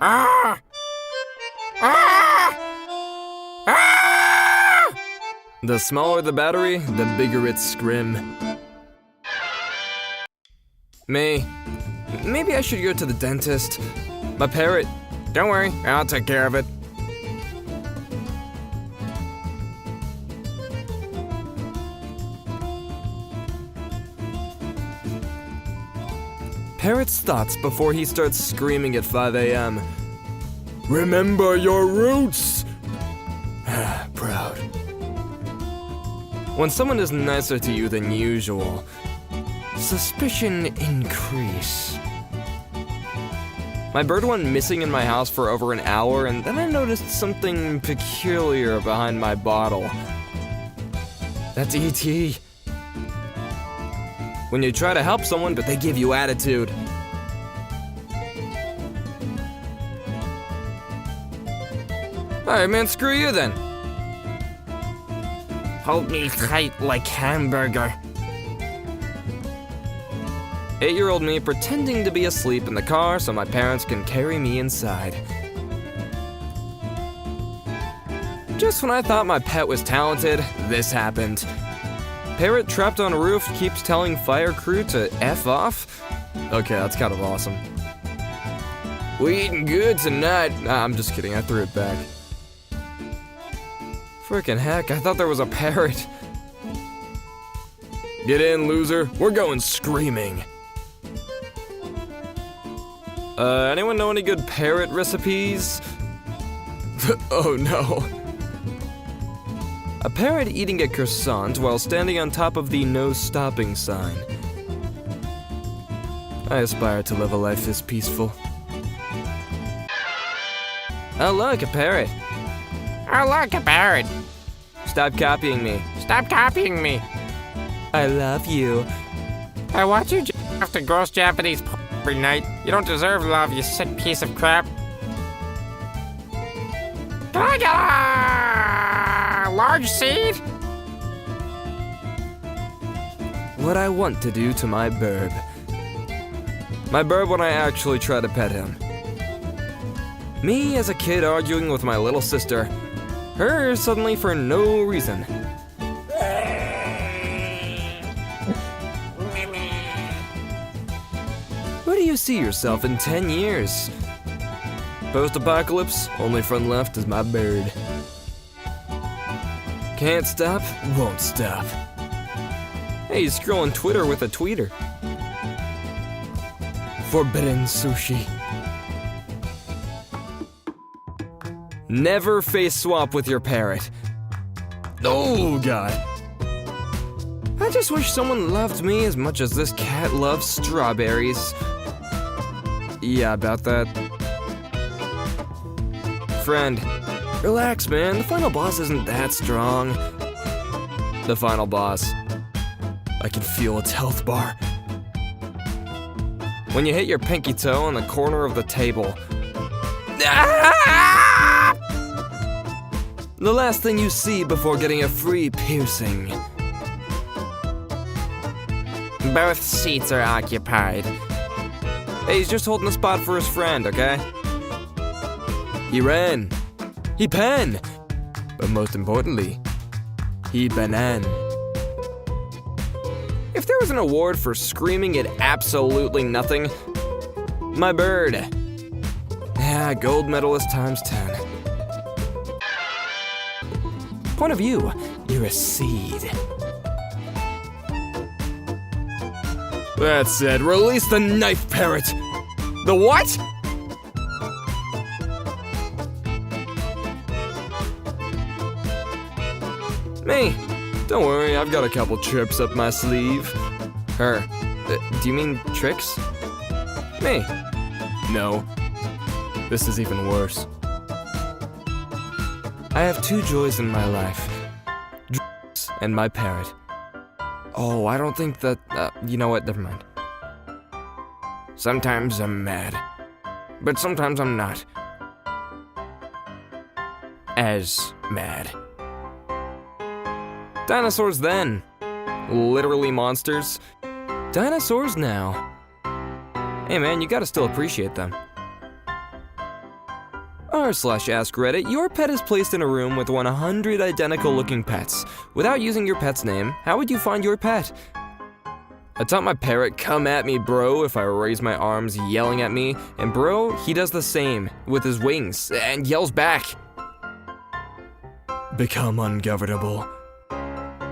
Ah! Ah! Ah! The smaller the battery, the bigger its scrim. Maybe I should go to the dentist. My parrot. Don't worry, I'll take care of it. Parrot stops before he starts screaming at 5 a.m. Remember your roots! Proud. When someone is nicer to you than usual, suspicion increase. My bird went missing in my house for over an hour, and then I noticed something peculiar behind my bottle. That's E.T. When you try to help someone, but they give you attitude. Alright, man, screw you then. Hold me tight like hamburger. 8-year-old me pretending to be asleep in the car so my parents can carry me inside. Just when I thought my pet was talented, this happened. Parrot trapped on a roof keeps telling fire crew to F off? Okay, that's kind of awesome. We eating good tonight. Nah, I'm just kidding, I threw it back. Frickin' heck, I thought there was a parrot. Get in, loser. We're going screaming. Anyone know any good parrot recipes? Oh no. A parrot eating a croissant while standing on top of the no stopping sign. I aspire to live a life this peaceful. Oh look, a parrot. Oh, look, a parrot. Stop copying me. Stop copying me. I love you. I watch you off the gross Japanese every night. You don't deserve love, you sick piece of crap. Can I get a large seed? What I want to do to my burb. My burb when I actually try to pet him. Me as a kid arguing with my little sister. Her suddenly for no reason. Where do you see yourself in 10 years? Post-apocalypse, only friend left is my bird. Can't stop, won't stop. Hey, he's scrolling Twitter with a tweeter. Forbidden sushi. Never face swap with your parrot. Oh, God. I just wish someone loved me as much as this cat loves strawberries. Yeah, about that. Friend, relax, man. The final boss isn't that strong. The final boss. I can feel its health bar. When you hit your pinky toe on the corner of the table. The last thing you see before getting a free piercing. Both seats are occupied. Hey, he's just holding a spot for his friend, okay? He ran. He pan. But most importantly, he banan. If there was an award for screaming at absolutely nothing, my bird. Yeah, gold medalist times 10. Point of view, you're a seed. That said, release the knife parrot. The what? Me. Don't worry, I've got a couple tricks up my sleeve. Her. Do you mean tricks? Me. No. This is even worse. I have two joys in my life. Drugs and my parrot. Oh, I don't think that, you know what, never mind. Sometimes I'm mad. But sometimes I'm not. As mad. Dinosaurs then. Literally monsters. Dinosaurs now. Hey man, you gotta still appreciate them. r/AskReddit, your pet is placed in a room with 100 identical looking pets. Without using your pet's name, how would you find your pet? I taught my parrot, "Come at me, bro," if I raise my arms yelling at me, and bro, he does the same with his wings and yells back. Become ungovernable.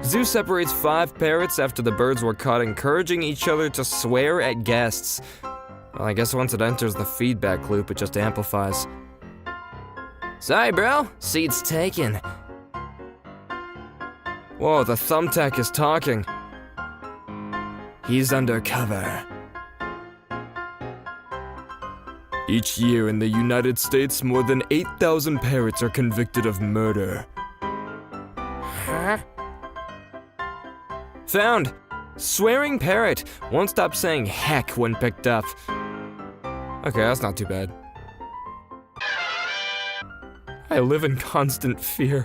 Zoo separates 5 parrots after the birds were caught encouraging each other to swear at guests. Well, I guess once it enters the feedback loop, it just amplifies. Sorry, bro. Seat's taken. Whoa, the thumbtack is talking. He's undercover. Each year in the United States, more than 8,000 parrots are convicted of murder. Huh? Found! Swearing parrot won't stop saying heck when picked up. Okay, that's not too bad. I live in constant fear.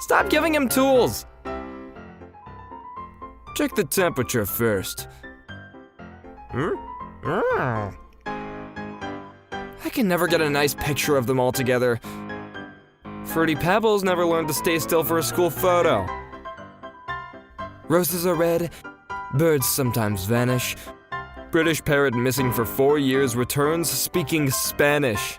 Stop giving him tools! Check the temperature first. I can never get a nice picture of them all together. Fruity Pebbles never learned to stay still for a school photo. Roses are red, birds sometimes vanish. British parrot missing for 4 years returns speaking Spanish.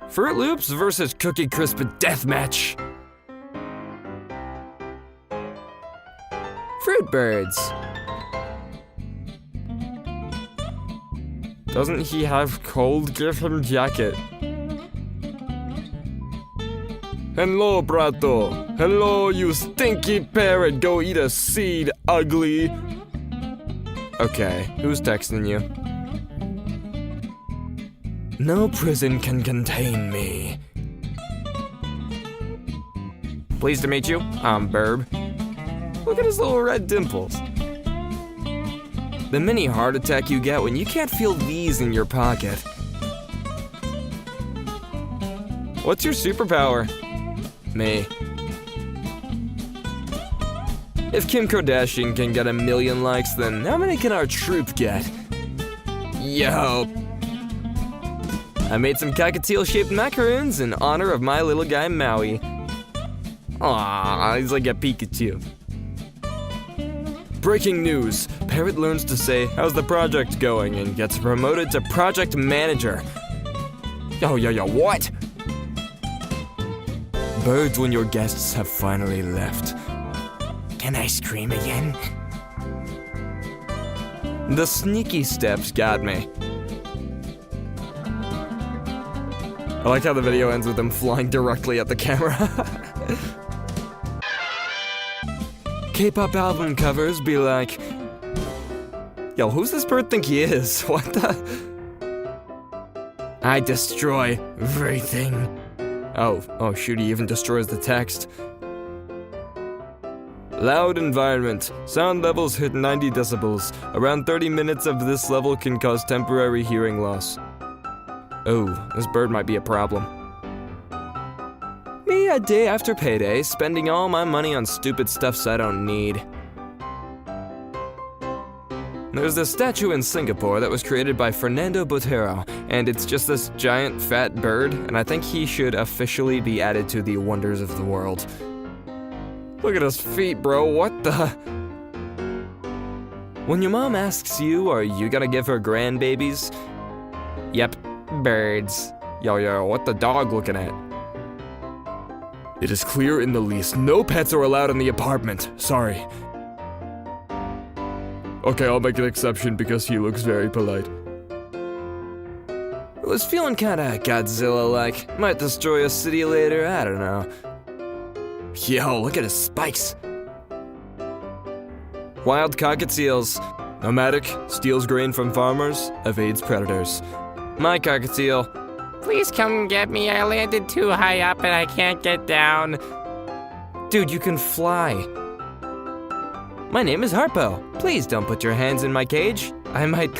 Fruit Loops versus Cookie Crisp deathmatch. Fruit birds. Doesn't he have cold? Give him jacket. Hello, Prato. Hello, you stinky parrot. Go eat a seed, ugly. Okay, who's texting you? No prison can contain me. Pleased to meet you. I'm Burb. Look at his little red dimples. The mini heart attack you get when you can't feel these in your pocket. What's your superpower? Me. If Kim Kardashian can get 1 million likes, then how many can our troop get? Yo. I made some cockatiel-shaped macaroons in honor of my little guy Maui. Aww, he's like a Pikachu. Breaking news. Parrot learns to say, "How's the project going?" and gets promoted to project manager. Yo, what? Birds when your guests have finally left. Can I scream again? The sneaky steps got me. I like how the video ends with them flying directly at the camera. K-pop album covers be like, yo, who's this bird think he is? What the? I destroy everything. Oh shoot, he even destroys the text. Loud environment. Sound levels hit 90 decibels. Around 30 minutes of this level can cause temporary hearing loss. Oh, this bird might be a problem. Me a day after payday, spending all my money on stupid stuffs I don't need. There's this statue in Singapore that was created by Fernando Botero, and it's just this giant fat bird, and I think he should officially be added to the wonders of the world. Look at his feet, bro, what the? When your mom asks you, are you gonna give her grandbabies? Yep, birds. Yo, what the dog looking at? It is clear in the lease, no pets are allowed in the apartment. Sorry. Okay, I'll make an exception because he looks very polite. I was feeling kinda Godzilla-like. Might destroy a city later, I don't know. Yo, look at his spikes. Wild cockatiels. Nomadic, steals grain from farmers, evades predators. My cockatiel. Please come get me. I landed too high up and I can't get down. Dude, you can fly. My name is Harpo. Please don't put your hands in my cage. I might...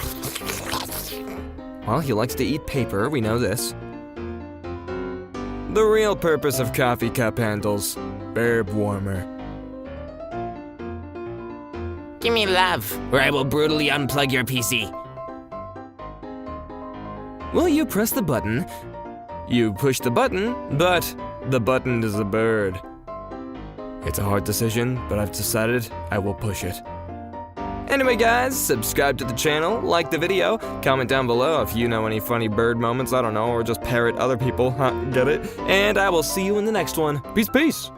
Well, he likes to eat paper, we know this. The real purpose of coffee cup handles. Burb warmer. Give me love, or I will brutally unplug your PC. Will you press the button? You push the button, but the button is a bird. It's a hard decision, but I've decided I will push it. Anyway guys, subscribe to the channel, like the video, comment down below if you know any funny bird moments, I don't know, or just parrot other people, get it? And I will see you in the next one. Peace, peace!